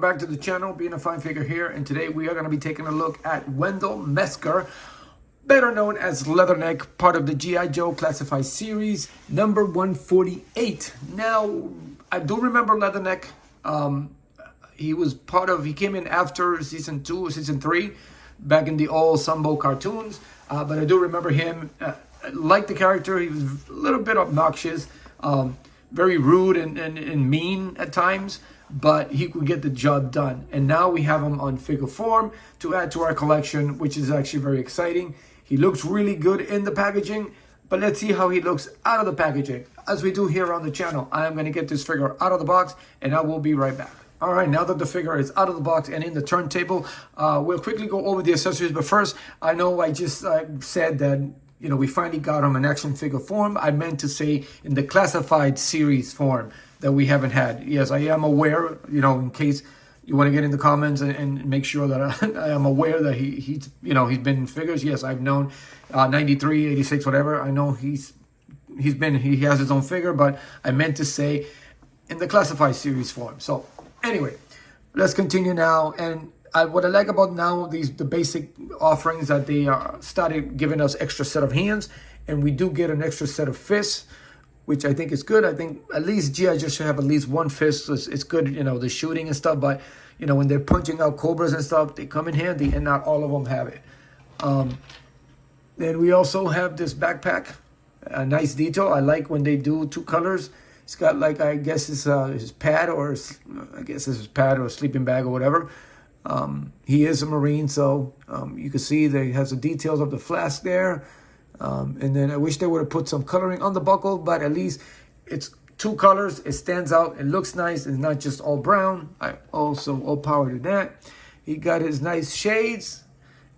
back to the channel, Being a Fine Figure here, and today we are going to be taking a look at Wendell Metzger, better known as Leatherneck, part of the G.I. Joe Classified Series, number 148. Now, I do remember Leatherneck. He came in after season 2 or season 3, back in the old Sunbow cartoons, but I do remember him. Like the character, he was a little bit obnoxious, very rude and mean at times, but he could get the job done. And now we have him on figure form to add to our collection, which is actually very exciting. He looks really good in the packaging, but let's see how he looks out of the packaging. As we do here on the channel, I am going to get this figure out of the box, and I will be right back. All right, now that the figure is out of the box and in the turntable, we'll quickly go over the accessories. But first, I know I just said that, you know, we finally got him in action figure form. I meant to say in the classified series form that we haven't had. Yes, I am aware, you know, in case you want to get in the comments and make sure that I am aware that he's been in figures. Yes, I've known 93, 86, whatever. I know he has his own figure, but I meant to say in the classified series form. So anyway, let's continue now. And what I like about now, the basic offerings, that they started giving us extra set of hands, and we do get an extra set of fists, which I think is good. I think at least G.I. just should have at least one fist. It's good, you know, the shooting and stuff, but, you know, when they're punching out cobras and stuff, they come in handy, and not all of them have it. Then we also have this backpack, a nice detail. I like when they do two colors. It's got, like, I guess it's his pad, or I guess it's his pad or sleeping bag or whatever. He is a Marine, so you can see that he has the details of the flask there. And then I wish they would have put some coloring on the buckle, but at least it's two colors. It stands out. It looks nice. It's not just all brown. I also all power to that. He got his nice shades.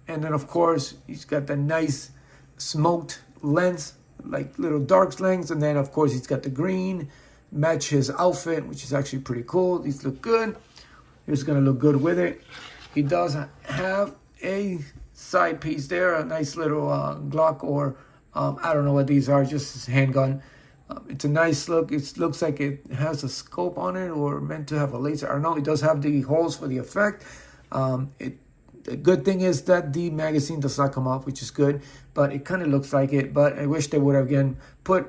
And then, of course, he's got the nice smoked lens, like little dark lens. And then, of course, he's got the green, match his outfit, which is actually pretty cool. These look good. He's going to look good with it. He does have a side piece there, a nice little Glock, or I don't know what these are, just his handgun. It's a nice look. It looks like it has a scope on it, or meant to have a laser. I don't know. It does have the holes for the effect. The good thing is that the magazine does not come off, which is good, but it kind of looks like it. But I wish they would have, again, put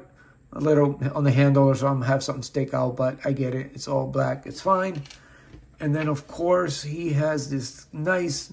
a little on the handle or something, have something stick out, but I get it. It's all black. It's fine. And then, of course, he has this nice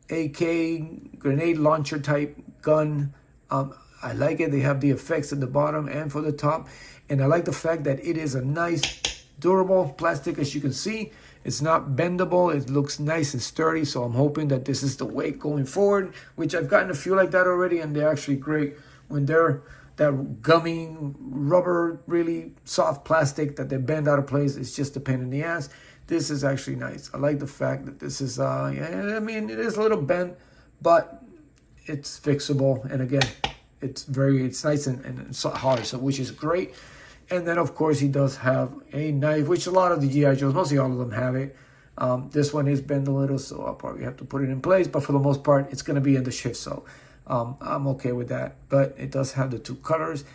AK grenade launcher type gun. I like it. They have the effects at the bottom and for the top. And I like the fact that it is a nice, durable plastic, as you can see. It's not bendable. It looks nice and sturdy. So I'm hoping that this is the way going forward, which I've gotten a few like that already. And they're actually great when they're that gummy, rubber, really soft plastic that they bend out of place. It's just a pain in the ass. This is actually nice. I like the fact that this is, yeah, I mean, it is a little bent, but it's fixable. And again, it's nice and it's hard, so which is great. And then, of course, he does have a knife, which a lot of the G.I. Joes, mostly all of them have it. This one is bent a little, so I'll probably have to put it in place. But for the most part, it's going to be in the shift, so I'm okay with that. But it does have the two colors.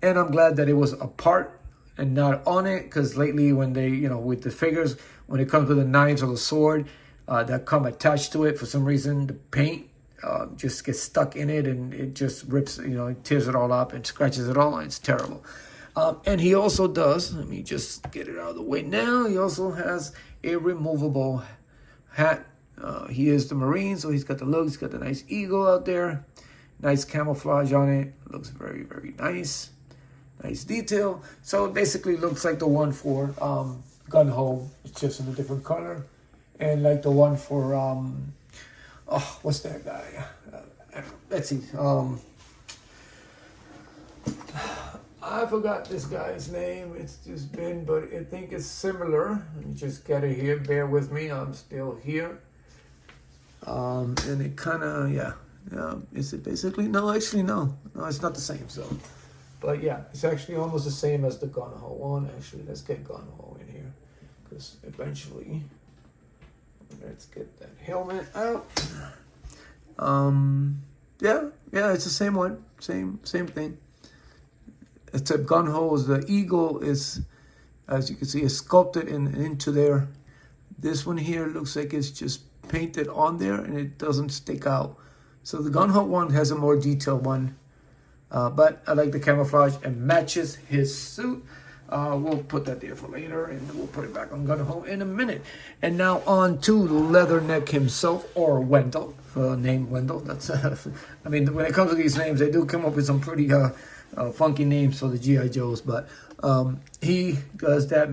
And I'm glad that it was apart and not on it, because lately when they, you know, with the figures, when it comes to the knives or the sword that come attached to it, for some reason the paint just gets stuck in it, and it just rips, you know, it tears it all up and scratches it all. It's terrible. And he also does, let me just get it out of the way now, he also has a removable hat. He is the Marine, so he's got the look. He's got the nice eagle out there, nice camouflage on it. Looks very, very nice. Nice detail. So it basically looks like the one for Gun Ho. It's just in a different color. And like the one for, oh, what's that guy? Let's see. I forgot this guy's name. It's just been, but I think it's similar. Let me just get it here. Bear with me. I'm still here. And it kind of, yeah. Is it basically? No, actually, no. No, it's not the same, so. But yeah, it's actually almost the same as the Gun Ho one. Actually, let's get Gun Ho in here, because eventually, let's get that helmet out. Yeah, it's the same one, same thing. Except Gun Ho's, the eagle is, as you can see, is sculpted into there. This one here looks like it's just painted on there and it doesn't stick out. So the Gun Ho one has a more detailed one. But I like the camouflage and matches his suit. We'll put that there for later, and we'll put it back on Gun Ho in a minute. And now on to Leatherneck himself, or Wendell, name Wendell. That's I mean, when it comes to these names, they do come up with some pretty funky names for the GI Joes. But he does that.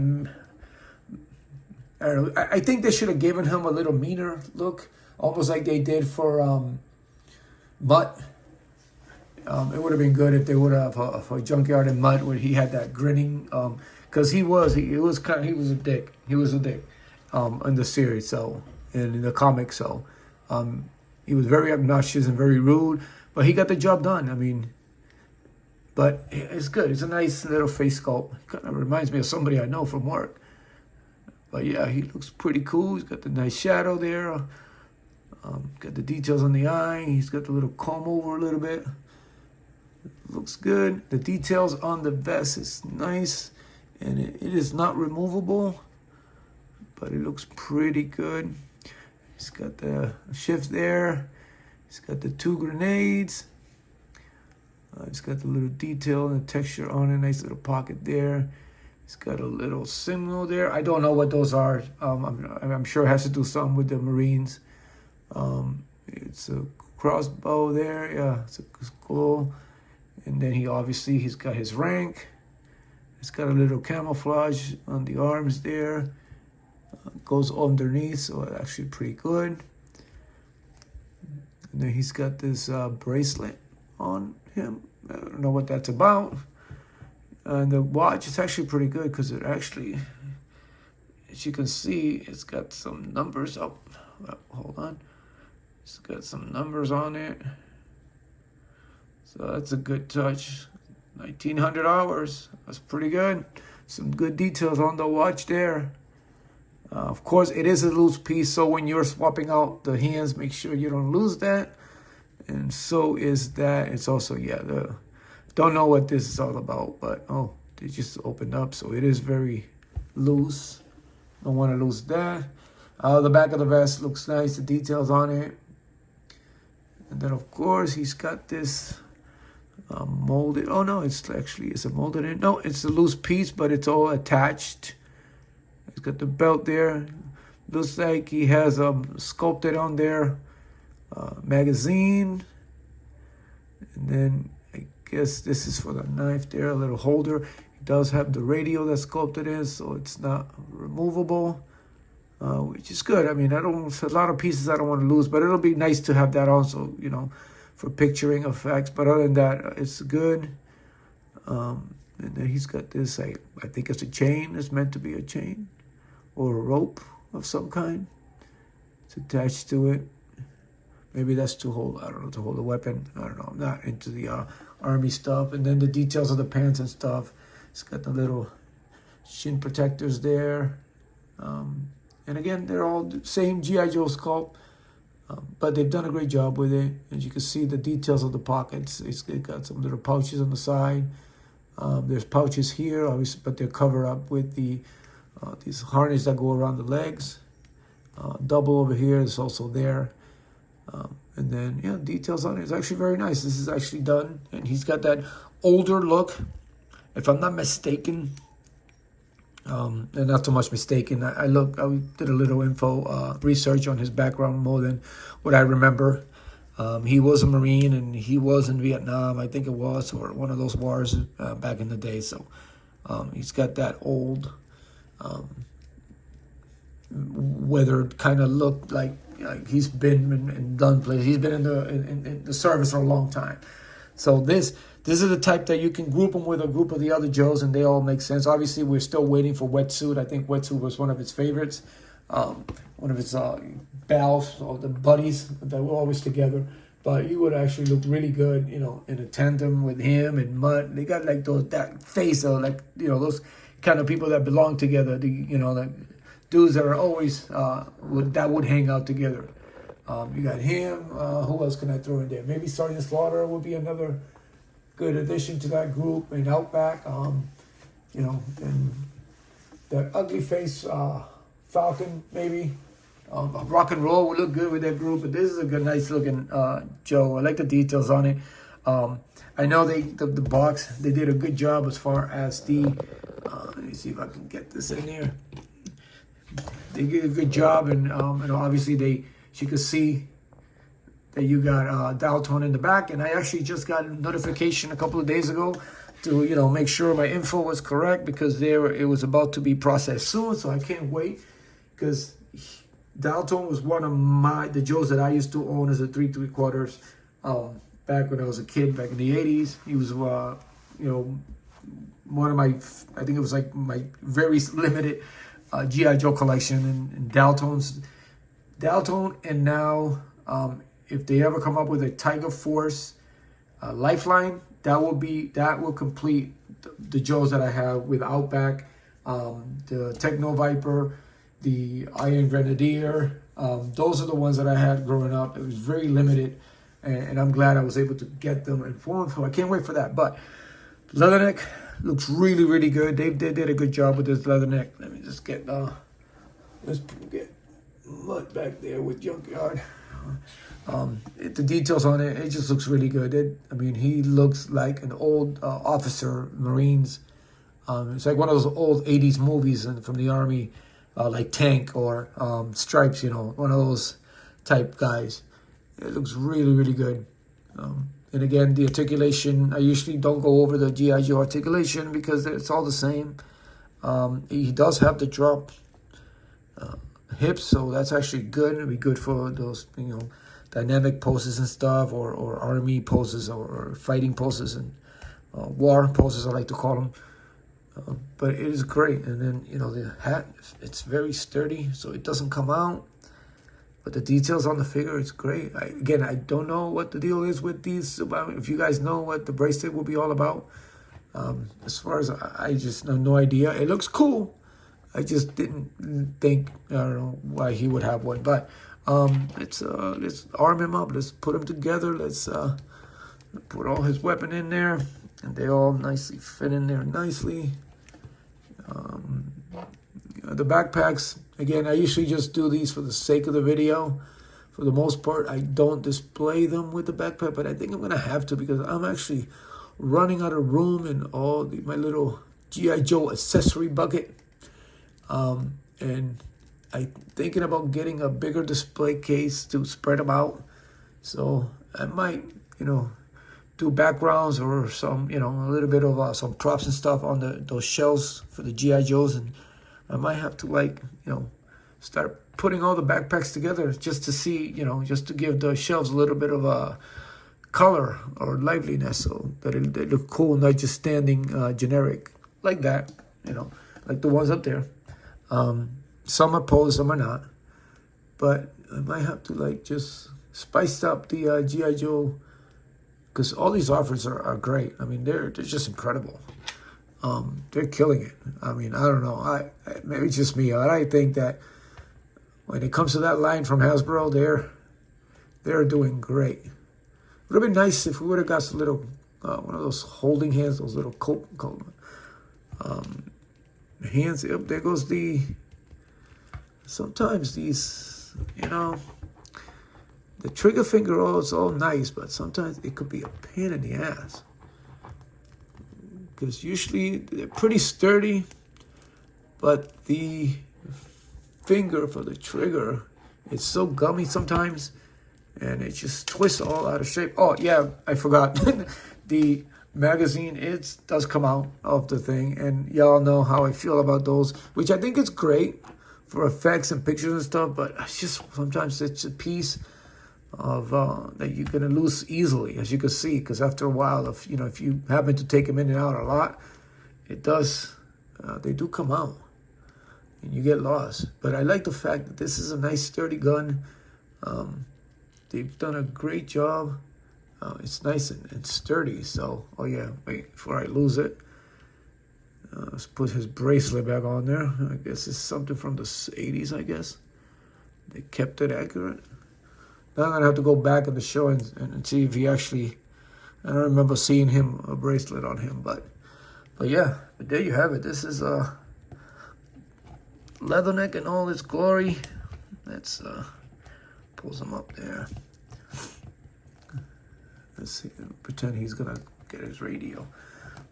I don't know. I think they should have given him a little meaner look, almost like they did for Mutt. It would have been good if they would have for Junkyard and Mutt, where he had that grinning, because he was a dick. He was a dick in the series, so in the comics. So he was very obnoxious and very rude, but he got the job done. I mean, but it's good. It's a nice little face sculpt. Kind of reminds me of somebody I know from work. But yeah, he looks pretty cool. He's got the nice shadow there. Got the details on the eye. He's got the little comb over a little bit. Looks good. The details on the vest is nice, and it is not removable, but it looks pretty good. He's got the shift there. He's got the 2 grenades. He's got the little detail and the texture on it. Nice little pocket there. He's got a little symbol there. I don't know what those are. I'm sure it has to do something with the Marines. It's a crossbow there. Yeah, it's cool. And then he's got his rank. It's got a little camouflage on the arms there. Goes underneath, so it's actually pretty good. And then he's got this bracelet on him. I don't know what that's about. And the watch is actually pretty good because it actually, as you can see, it's got some numbers up. Hold on. It's got some numbers on it. So that's a good touch. 1,900 hours. That's pretty good. Some good details on the watch there. Of course, it is a loose piece, so when you're swapping out the hands, make sure you don't lose that. And so is that. It's also, don't know what this is all about, but they just opened up, so it is very loose. Don't want to lose that. The back of the vest looks nice, the details on it. And then, of course, he's got this molded. Oh, no, it's a molded in. No, it's a loose piece, but it's all attached. He's got the belt there. Looks like he has sculpted on there magazine. And then I guess this is for the knife there, a little holder. It does have the radio that's sculpted in, so it's not removable, which is good. I mean, a lot of pieces I don't want to lose, but it'll be nice to have that also, for picturing effects. But other than that, it's good. And then he's got this, I think it's a chain. It's meant to be a chain or a rope of some kind. It's attached to it. Maybe that's to hold a weapon. I don't know. I'm not into the army stuff. And then the details of the pants and stuff. It's got the little shin protectors there. And again, they're all the same G.I. Joe sculpt. But they've done a great job with it. As you can see, the details of the pockets. It's got some little pouches on the side. There's pouches here, obviously, but they're covered up with these harness that go around the legs. Double over here is also there. And then, details on it. It's actually very nice. This is actually done. And he's got that older look, if I'm not mistaken. And not so much mistaken. I did a little info research on his background more than what I remember. He was a Marine and he was in Vietnam, I think it was, or one of those wars back in the day. So he's got that old, weathered kind of look, like he's been and done places. He's been in the service for a long time. So this is the type that you can group him with a group of the other Joes, and they all make sense. Obviously, we're still waiting for Wetsuit. I think Wetsuit was one of his favorites. One of his pals or the buddies that were always together. But he would actually look really good, in a tandem with him and Mutt. They got like that face of those kind of people that belong together. Like dudes that are always that would hang out together. You got him. Who else can I throw in there? Maybe Sergeant Slaughter would be another good addition to that group. And Outback, and that ugly face Falcon, maybe. Rock and Roll would look good with that group, but this is a good, nice looking Joe. I like the details on it. I know the box, they did a good job as far as the, let me see if I can get this in there. They did a good job, and obviously you could see that you got dial tone in the back, and I actually just got a notification a couple of days ago to make sure my info was correct, because it was about to be processed soon, so I can't wait, because dial tone was one of the Joes that I used to own as a 3 3/4 back when I was a kid, back in the 80s. He was one of my, I think it was like my very limited G.I. Joe collection, and dial tone, and now if they ever come up with a Tiger Force Lifeline, that will complete the Joes that I have with Outback, the Techno Viper, the Iron Grenadier. Those are the ones that I had growing up. It was very limited, and I'm glad I was able to get them informed. So I can't wait for that. But Leatherneck looks really, really good. They did a good job with this Leatherneck. Let me just get let's get Mutt back there with Junkyard. The details on it just looks really good. He looks like an old officer, Marines. It's like one of those old 80s movies from the Army, like Tank or Stripes, one of those type guys. It looks really, really good. And again, the articulation, I usually don't go over the G.I. Joe articulation because it's all the same. He does have the drop hips, so that's actually good. It'll be good for those, dynamic poses and stuff, or army poses, or fighting poses, and war poses, I like to call them. But it is great. And then, the hat, it's very sturdy, so it doesn't come out. But the details on the figure, it's great. I don't know what the deal is with these. If you guys know what the bracelet will be all about. As far as I just have no idea. It looks cool. I just didn't think, I don't know why he would have one. But let's arm him up. Let's put him together. Let's put all his weapon in there. And they all nicely fit in there nicely. The backpacks, again, I usually just do these for the sake of the video. For the most part, I don't display them with the backpack, but I think I'm going to have to, because I'm actually running out of room in my little G.I. Joe accessory bucket. And I'm thinking about getting a bigger display case to spread them out. So I might, do backgrounds or some, a little bit of some props and stuff on those shelves for the G.I. Joes. And I might have to start putting all the backpacks together just to see, just to give the shelves a little bit of a color or liveliness, so that they look cool, not just standing generic like that, like the ones up there. Some are posed, some are not. But I might have to just spice up the G.I. Joe, because all these offers are great. They're just incredible. They're killing it. I don't know. Maybe it's just me. I think that when it comes to that line from Hasbro, they're doing great. It would have been nice if we would have got some little one of those holding hands, those little hands. Yep, there goes the. Sometimes these, the trigger finger, it's all nice, but sometimes it could be a pain in the ass. Because usually they're pretty sturdy, but the finger for the trigger, it's so gummy sometimes, and it just twists all out of shape. Oh yeah, I forgot. The magazine, it does come out of the thing, and y'all know how I feel about those, which I think is great for effects and pictures and stuff, but it's just sometimes it's a piece of that you're gonna lose easily, as you can see, because after a while, if you happen to take them in and out a lot, it does. They do come out, and you get lost. But I like the fact that this is a nice sturdy gun. They've done a great job. It's nice and sturdy. So, oh yeah, wait before I lose it. Let's put his bracelet back on there. I guess it's something from the 80s. I guess they kept it accurate. Now I'm gonna have to go back in the show and see if he actually. I don't remember seeing a bracelet on him, but yeah. But there you have it. This is Leatherneck in all its glory. Let's pull them up there. Let's see. Pretend he's gonna get his radio.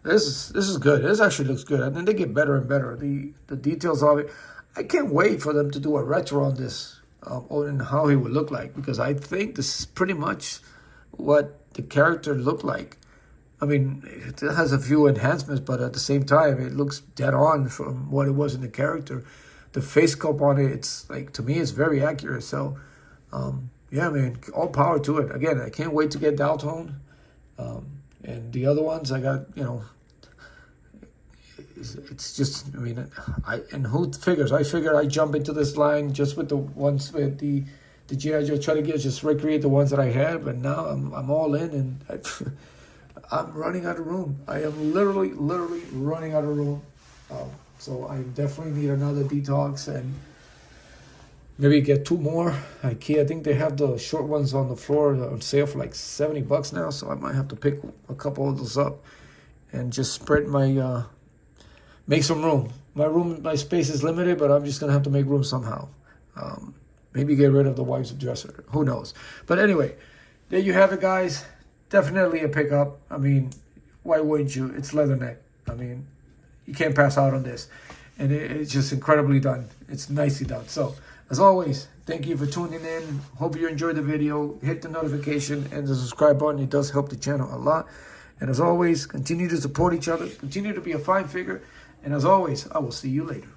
This is good. This actually looks good. And then they get better and better. The details of it. I can't wait for them to do a retro on this, and how he would look like, because I think this is pretty much what the character looked like. I mean, it has a few enhancements, but at the same time, it looks dead on from what it was in the character. The face sculpt on it, it's like, to me, it's very accurate. So, yeah, man, all power to it. Again, I can't wait to get Daltone. And the other ones, I got, you know, it's just, I mean, and who figures? I figured I jump into this line just with the ones with the G.I. Joe, try to just recreate the ones that I had, but now I'm all in, and I'm running out of room. I am literally running out of room. So I definitely need another detox, and maybe get 2 more. I think they have the short ones on the floor on sale for like $70 now, so I might have to pick a couple of those up and just spread my, make some room. My space is limited, but I'm just gonna have to make room somehow. Maybe get rid of the wife's dresser. Who knows? But anyway, there you have it, guys. Definitely a pickup. I mean, why wouldn't you? It's Leatherneck. I mean, you can't pass out on this. And it's just incredibly done. It's nicely done. So, as always, thank you for tuning in. Hope you enjoyed the video. Hit the notification and the subscribe button. It does help the channel a lot. And as always, continue to support each other. Continue to be a fine figure. And as always, I will see you later.